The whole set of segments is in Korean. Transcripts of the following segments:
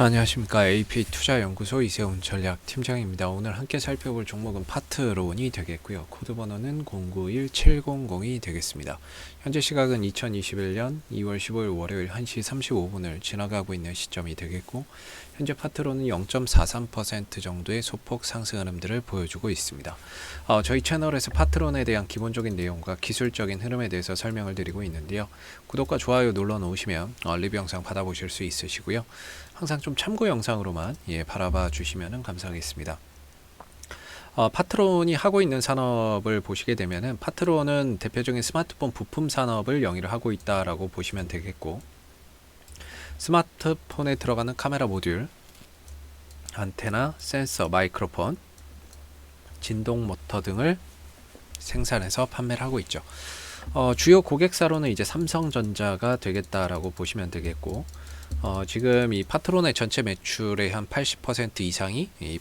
자, 안녕하십니까. AP투자연구소 이세훈 전략팀장입니다. 오늘 함께 살펴볼 종목은 파트론이 되겠고요. 코드 번호는 091700이 되겠습니다. 현재 시각은 2021년 2월 15일 월요일 1시 35분을 지나가고 있는 시점이 되겠고, 현재 파트론은 0.43% 정도의 소폭 상승 흐름들을 보여주고 있습니다. 저희 채널에서 파트론에 대한 기본적인 내용과 기술적인 흐름에 대해서 설명을 드리고 있는데요. 구독과 좋아요 눌러 놓으시면 리뷰 영상 받아보실 수 있으시고요. 항상 좀 참고 영상으로만 바라봐 주시면 감사하겠습니다. 파트론이 하고 있는 산업을 보시게 되면은, 파트론은 대표적인 스마트폰 부품 산업을 영위를 하고 있다라고 보시면 되겠고, 스마트폰에 들어가는 카메라 모듈, 안테나, 센서, 마이크로폰, 진동 모터 등을 생산해서 판매를 하고 있죠. 주요 고객사로는 이제 삼성전자가 되겠다라고 보시면 되겠고, 지금 이 파트론의 전체 매출의 한 80% 이상이 이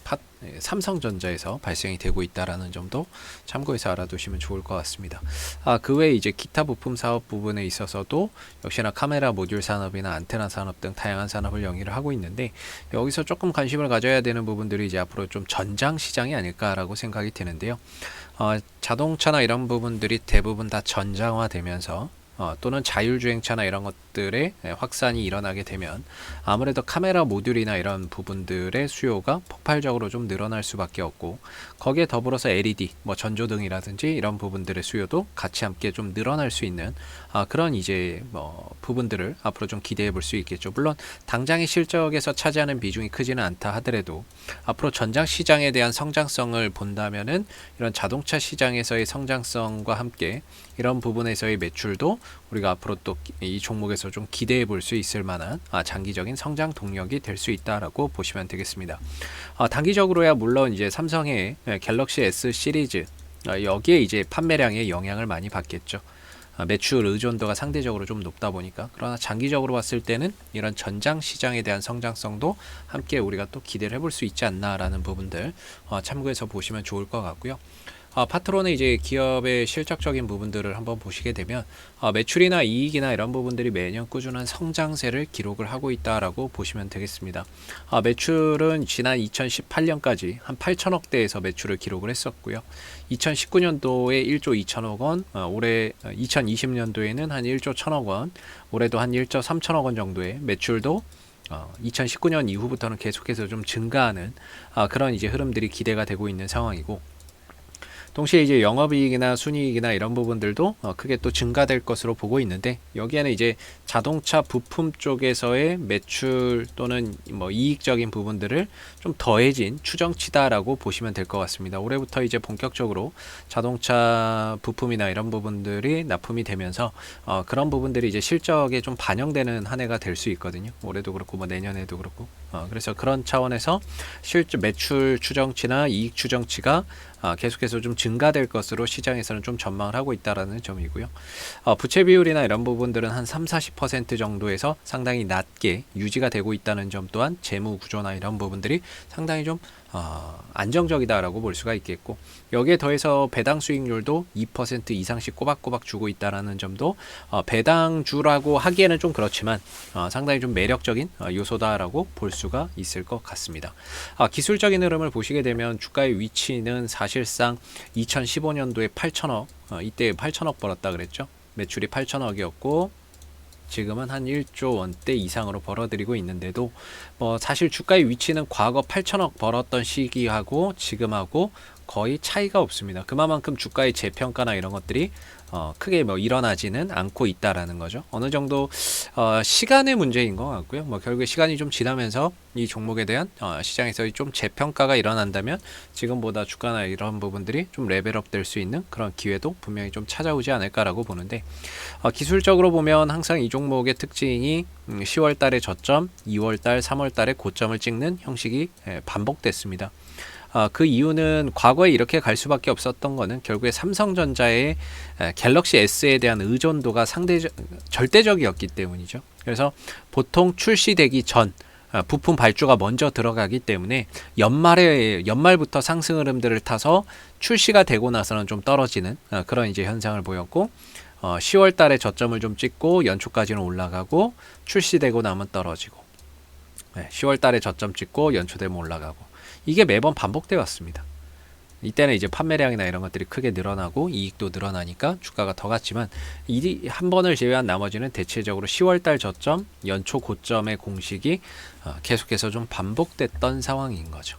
삼성전자에서 발생이 되고 있다라는 점도 참고해서 알아두시면 좋을 것 같습니다. 그 외에 이제 기타 부품 사업 부분에 있어서도 역시나 카메라 모듈 산업이나 안테나 산업 등 다양한 산업을 영위를 하고 있는데, 여기서 조금 관심을 가져야 되는 부분들이 이제 앞으로 좀 전장 시장이 아닐까라고 생각이 드는데요. 자동차나 이런 부분들이 대부분 다 전장화되면서 또는 자율주행차나 이런 것들의 확산이 일어나게 되면, 아무래도 카메라 모듈이나 이런 부분들의 수요가 폭발적으로 좀 늘어날 수밖에 없고, 거기에 더불어서 LED, 전조등이라든지 이런 부분들의 수요도 같이 함께 좀 늘어날 수 있는 그런 이제 부분들을 앞으로 좀 기대해 볼 수 있겠죠. 물론 당장의 실적에서 차지하는 비중이 크지는 않다 하더라도 앞으로 전장 시장에 대한 성장성을 본다면은, 이런 자동차 시장에서의 성장성과 함께 이런 부분에서의 매출도 우리가 앞으로 또 이 종목에서 좀 기대해 볼 수 있을 만한 장기적인 성장 동력이 될 수 있다라고 보시면 되겠습니다. 단기적으로야 물론 이제 삼성의 갤럭시 S 시리즈, 여기에 이제 판매량에 영향을 많이 받겠죠. 매출 의존도가 상대적으로 좀 높다 보니까. 그러나 장기적으로 봤을 때는 이런 전장 시장에 대한 성장성도 함께 우리가 또 기대를 해볼 수 있지 않나라는 부분들 참고해서 보시면 좋을 것 같고요. 파트론의 이제 기업의 실적적인 부분들을 한번 보시게 되면, 매출이나 이익이나 이런 부분들이 매년 꾸준한 성장세를 기록을 하고 있다라고 보시면 되겠습니다. 매출은 지난 2018년까지 한 8천억대에서 매출을 기록을 했었고요. 2019년도에 1조 2천억 원, 올해 2020년도에는 한 1조 1천억 원, 올해도 한 1조 3천억 원 정도의 매출도 2019년 이후부터는 계속해서 좀 증가하는 그런 이제 흐름들이 기대가 되고 있는 상황이고, 동시에 이제 영업이익이나 순이익이나 이런 부분들도 크게 또 증가될 것으로 보고 있는데, 여기에는 이제 자동차 부품 쪽에서의 매출 또는 이익적인 부분들을 좀 더해진 추정치다라고 보시면 될 것 같습니다. 올해부터 이제 본격적으로 자동차 부품이나 이런 부분들이 납품이 되면서 그런 부분들이 이제 실적에 좀 반영되는 한 해가 될 수 있거든요. 올해도 그렇고 내년에도 그렇고. 그래서 그런 차원에서 실적 매출 추정치나 이익 추정치가 계속해서 좀 증가될 것으로 시장에서는 좀 전망을 하고 있다라는 점이고요. 부채 비율이나 이런 부분들은 한 30-40% 정도에서 상당히 낮게 유지가 되고 있다는 점 또한 재무 구조나 이런 부분들이 상당히 좀 안정적이다라고 볼 수가 있겠고, 여기에 더해서 배당 수익률도 2% 이상씩 꼬박꼬박 주고 있다라는 점도 배당주라고 하기에는 좀 그렇지만 상당히 좀 매력적인 요소다라고 볼 수가 있을 것 같습니다. 기술적인 흐름을 보시게 되면 주가의 위치는 사실상 2015년도에 8천억, 이때 8천억 벌었다 그랬죠. 매출이 8천억이었고 지금은 한 1조 원대 이상으로 벌어들이고 있는데도 사실 주가의 위치는 과거 8천억 벌었던 시기하고 지금하고 거의 차이가 없습니다. 그만큼 주가의 재평가나 이런 것들이 크게 일어나지는 않고 있다라는 거죠. 어느 정도 시간의 문제인 것 같고요. 결국에 시간이 좀 지나면서 이 종목에 대한 시장에서의 좀 재평가가 일어난다면 지금보다 주가나 이런 부분들이 좀 레벨업 될 수 있는 그런 기회도 분명히 좀 찾아오지 않을까라고 보는데, 기술적으로 보면 항상 이 종목의 특징이 10월 달에 저점, 2월 달, 3월 달에 고점을 찍는 형식이 반복됐습니다. 그 이유는 과거에 이렇게 갈 수밖에 없었던 거는 결국에 삼성전자의 갤럭시 S에 대한 의존도가 절대적이었기 때문이죠. 그래서 보통 출시되기 전 부품 발주가 먼저 들어가기 때문에 연말부터 상승 흐름들을 타서 출시가 되고 나서는 좀 떨어지는 그런 이제 현상을 보였고, 10월 달에 저점을 좀 찍고 연초까지는 올라가고 출시되고 나면 떨어지고, 10월 달에 저점 찍고 연초 되면 올라가고, 이게 매번 반복되어 왔습니다. 이때는 이제 판매량이나 이런 것들이 크게 늘어나고 이익도 늘어나니까 주가가 더 갔지만, 이 한 번을 제외한 나머지는 대체적으로 10월달 저점, 연초 고점의 공식이 계속해서 좀 반복됐던 상황인 거죠.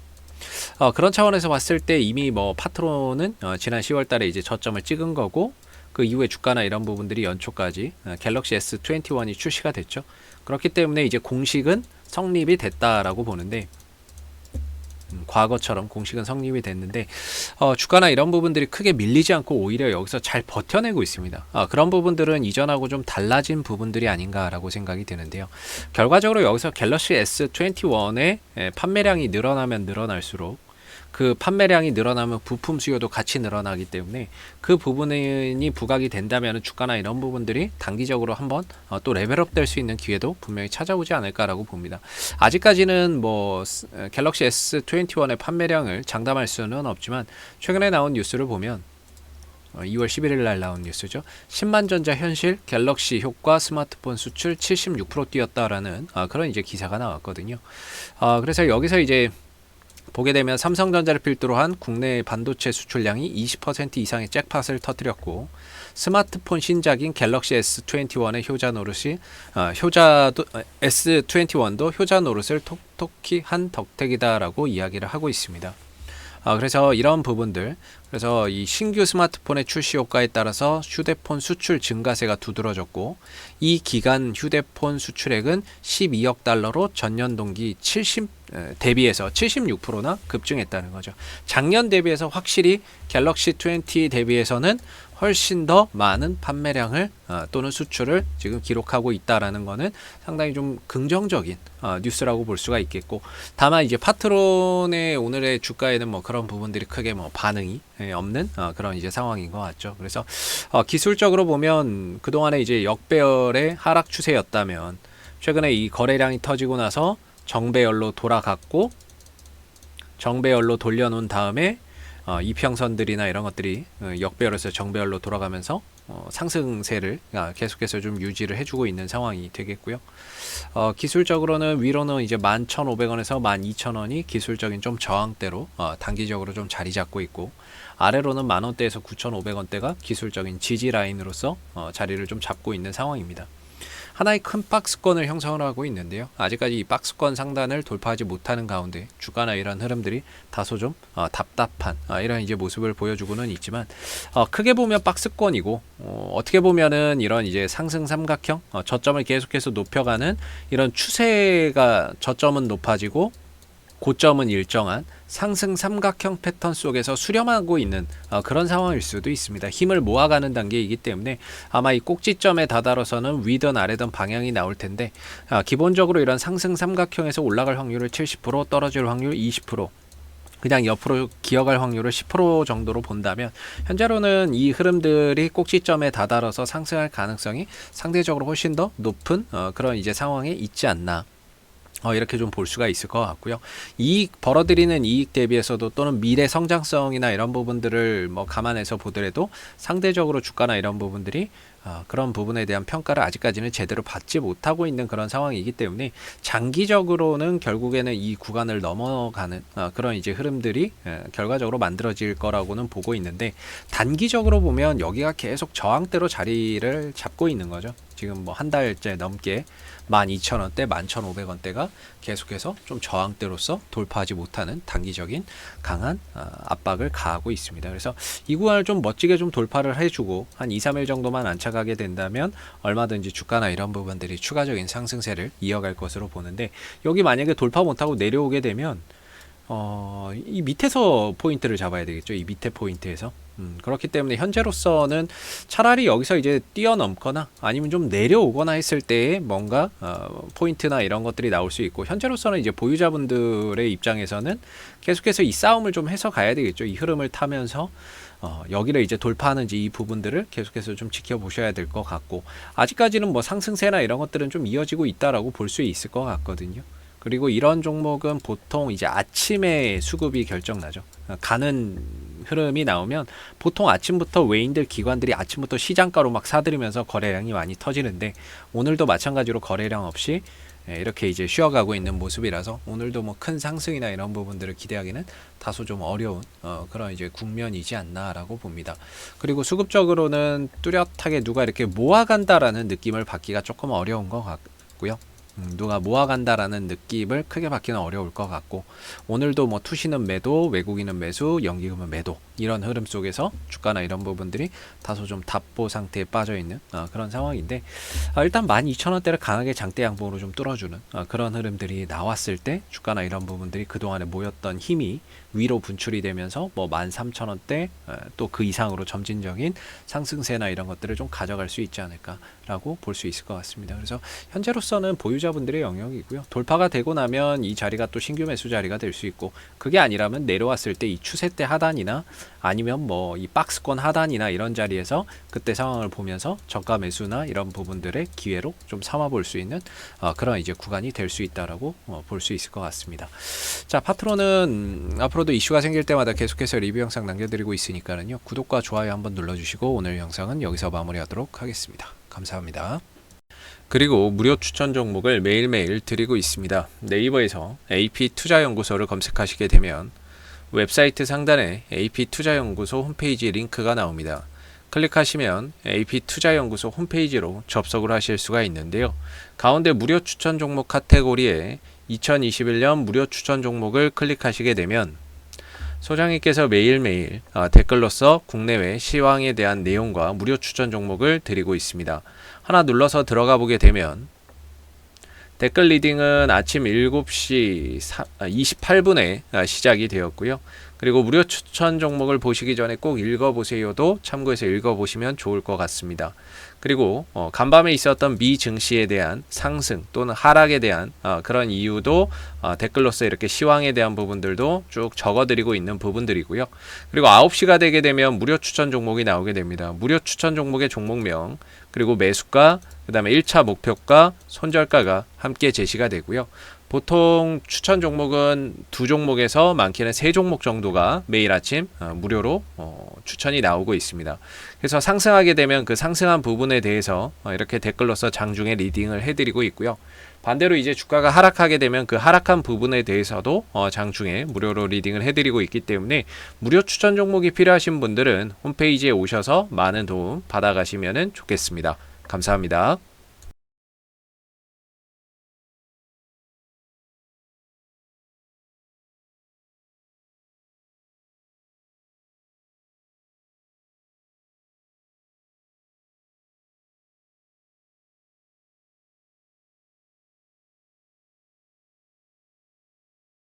그런 차원에서 봤을 때 이미 뭐 파트론은 지난 10월달에 이제 저점을 찍은 거고, 그 이후에 주가나 이런 부분들이 연초까지 갤럭시 S21이 출시가 됐죠. 그렇기 때문에 이제 공식은 성립이 됐다라고 보는데, 과거처럼 공식은 성립이 됐는데, 주가나 이런 부분들이 크게 밀리지 않고 오히려 여기서 잘 버텨내고 있습니다. 그런 부분들은 이전하고 좀 달라진 부분들이 아닌가라고 생각이 드는데요. 결과적으로 여기서 갤럭시 S21의 판매량이 늘어나면 늘어날수록, 그 판매량이 늘어나면 부품 수요도 같이 늘어나기 때문에 그 부분이 부각이 된다면 주가나 이런 부분들이 단기적으로 한번 또 레벨업 될 수 있는 기회도 분명히 찾아오지 않을까라고 봅니다. 아직까지는 뭐 갤럭시 S21의 판매량을 장담할 수는 없지만, 최근에 나온 뉴스를 보면 2월 11일 날 나온 뉴스죠. 10만 전자 현실 갤럭시 효과 스마트폰 수출 76% 뛰었다라는 그런 이제 기사가 나왔거든요. 그래서 여기서 이제 보게 되면 삼성전자를 필두로 한 국내 반도체 수출량이 20% 이상의 잭팟을 터뜨렸고, 스마트폰 신작인 갤럭시 S21의 효자 노릇이 S21도 효자 노릇을 톡톡히 한 덕택이다라고 이야기를 하고 있습니다. 그래서 이런 부분들, 그래서 이 신규 스마트폰의 출시 효과에 따라서 휴대폰 수출 증가세가 두드러졌고, 이 기간 휴대폰 수출액은 12억 달러로 전년 동기 대비해서 76%나 급증했다는 거죠. 작년 대비해서 확실히 갤럭시 20 대비해서는 훨씬 더 많은 판매량을 또는 수출을 지금 기록하고 있다라는 거는 상당히 좀 긍정적인 뉴스라고 볼 수가 있겠고, 다만 이제 파트론의 오늘의 주가에는 뭐 그런 부분들이 크게 뭐 반응이 없는 그런 이제 상황인 것 같죠. 그래서 기술적으로 보면 그동안에 이제 역배열의 하락 추세였다면, 최근에 이 거래량이 터지고 나서 정배열로 돌아갔고, 정배열로 돌려놓은 다음에 이평선들이나 이런 것들이 역배열에서 정배열로 돌아가면서 상승세를 계속해서 좀 유지를 해주고 있는 상황이 되겠고요. 기술적으로는 위로는 이제 11,500원에서 12,000원이 기술적인 좀 저항대로 단기적으로 좀 자리 잡고 있고, 아래로는 만원대에서 9,500원대가 기술적인 지지 라인으로서 자리를 좀 잡고 있는 상황입니다. 하나의 큰 박스권을 형성을 하고 있는데요. 아직까지 이 박스권 상단을 돌파하지 못하는 가운데 주가나 이런 흐름들이 다소 좀 답답한 이런 이제 모습을 보여주고는 있지만, 크게 보면 박스권이고, 어떻게 보면은 이런 이제 상승 삼각형, 저점을 계속해서 높여가는 이런 추세가, 저점은 높아지고 고점은 일정한 상승 삼각형 패턴 속에서 수렴하고 있는 그런 상황일 수도 있습니다. 힘을 모아가는 단계이기 때문에 아마 이 꼭지점에 다다라서는 위든 아래든 방향이 나올 텐데, 기본적으로 이런 상승 삼각형에서 올라갈 확률을 70%, 떨어질 확률 20%, 그냥 옆으로 기어갈 확률을 10% 정도로 본다면, 현재로는 이 흐름들이 꼭지점에 다다라서 상승할 가능성이 상대적으로 훨씬 더 높은 그런 이제 상황에 있지 않나, 이렇게 좀 볼 수가 있을 것 같고요. 벌어들이는 이익 대비해서도, 또는 미래 성장성이나 이런 부분들을 뭐 감안해서 보더라도 상대적으로 주가나 이런 부분들이 그런 부분에 대한 평가를 아직까지는 제대로 받지 못하고 있는 그런 상황이기 때문에, 장기적으로는 결국에는 이 구간을 넘어가는 그런 이제 흐름들이 결과적으로 만들어질 거라고는 보고 있는데, 단기적으로 보면 여기가 계속 저항대로 자리를 잡고 있는 거죠. 지금 뭐 한 달째 넘게 12,000원대, 11,500원대가 계속해서 좀 저항대로서 돌파하지 못하는 단기적인 강한 압박을 가하고 있습니다. 그래서 이 구간을 좀 멋지게 좀 돌파를 해주고 한 2, 3일 정도만 안착하게 된다면 얼마든지 주가나 이런 부분들이 추가적인 상승세를 이어갈 것으로 보는데, 여기 만약에 돌파 못하고 내려오게 되면 이 밑에서 포인트를 잡아야 되겠죠. 이 밑에 포인트에서. 그렇기 때문에 현재로서는 차라리 여기서 이제 뛰어넘거나 아니면 좀 내려오거나 했을 때에 뭔가 포인트나 이런 것들이 나올 수 있고, 현재로서는 이제 보유자분들의 입장에서는 계속해서 이 싸움을 좀 해서 가야 되겠죠. 이 흐름을 타면서 여기를 이제 돌파하는지 이 부분들을 계속해서 좀 지켜보셔야 될 것 같고, 아직까지는 뭐 상승세나 이런 것들은 좀 이어지고 있다라고 볼 수 있을 것 같거든요. 그리고 이런 종목은 보통 이제 아침에 수급이 결정나죠. 가는 흐름이 나오면 보통 아침부터 외인들 기관들이 아침부터 시장가로 막 사들이면서 거래량이 많이 터지는데, 오늘도 마찬가지로 거래량 없이 이렇게 이제 쉬어가고 있는 모습이라서 오늘도 뭐 큰 상승이나 이런 부분들을 기대하기는 다소 좀 어려운 그런 이제 국면이지 않나라고 봅니다. 그리고 수급적으로는 뚜렷하게 누가 이렇게 모아간다라는 느낌을 받기가 조금 어려운 것 같고요. 누가 모아간다라는 느낌을 크게 받기는 어려울 것 같고, 오늘도 뭐 투시는 매도, 외국인은 매수, 연기금은 매도, 이런 흐름 속에서 주가나 이런 부분들이 다소 좀 답보 상태에 빠져 있는 그런 상황인데, 일단 12,000원대를 강하게 장대 양봉으로 좀 뚫어주는 그런 흐름들이 나왔을 때 주가나 이런 부분들이 그동안에 모였던 힘이 위로 분출이 되면서 뭐 13,000원대 또 그 이상으로 점진적인 상승세나 이런 것들을 좀 가져갈 수 있지 않을까라고 볼 수 있을 것 같습니다. 그래서 현재로서는 보유자분들의 영역이고요. 돌파가 되고 나면 이 자리가 또 신규 매수 자리가 될 수 있고, 그게 아니라면 내려왔을 때 이 추세대 하단이나 아니면 뭐 이 박스권 하단이나 이런 자리에서 그때 상황을 보면서 저가 매수나 이런 부분들의 기회로 좀 삼아 볼 수 있는 그런 이제 구간이 될 수 있다라고 볼 수 있을 것 같습니다. 자, 파트로는 앞으로도 이슈가 생길 때마다 계속해서 리뷰 영상 남겨드리고 있으니까요. 구독과 좋아요 한번 눌러주시고 오늘 영상은 여기서 마무리하도록 하겠습니다. 감사합니다. 그리고 무료 추천 종목을 매일매일 드리고 있습니다. 네이버에서 AP투자연구소를 검색하시게 되면 웹사이트 상단에 AP투자연구소 홈페이지 링크가 나옵니다. 클릭하시면 AP투자연구소 홈페이지로 접속을 하실 수가 있는데요. 가운데 무료 추천 종목 카테고리에 2021년 무료 추천 종목을 클릭하시게 되면 소장님께서 매일매일 댓글로서 국내외 시황에 대한 내용과 무료 추천 종목을 드리고 있습니다. 하나 눌러서 들어가 보게 되면 댓글 리딩은 아침 7시 28분에 시작이 되었고요. 그리고 무료 추천 종목을 보시기 전에 꼭 읽어보세요도 참고해서 읽어보시면 좋을 것 같습니다. 그리고 간밤에 있었던 미 증시에 대한 상승 또는 하락에 대한 그런 이유도 댓글로서 이렇게 시황에 대한 부분들도 쭉 적어드리고 있는 부분들이고요. 그리고 9시가 되게 되면 무료 추천 종목이 나오게 됩니다. 무료 추천 종목의 종목명, 그리고 매수가, 그 다음에 1차 목표가, 손절가가 함께 제시가 되고요. 보통 추천 종목은 2종목에서 많게는 3종목 정도가 매일 아침 무료로 추천이 나오고 있습니다. 그래서 상승하게 되면 그 상승한 부분에 대해서 이렇게 댓글로서 장중에 리딩을 해드리고 있고요. 반대로 이제 주가가 하락하게 되면 그 하락한 부분에 대해서도 장중에 무료로 리딩을 해드리고 있기 때문에 무료 추천 종목이 필요하신 분들은 홈페이지에 오셔서 많은 도움 받아가시면 좋겠습니다. 감사합니다.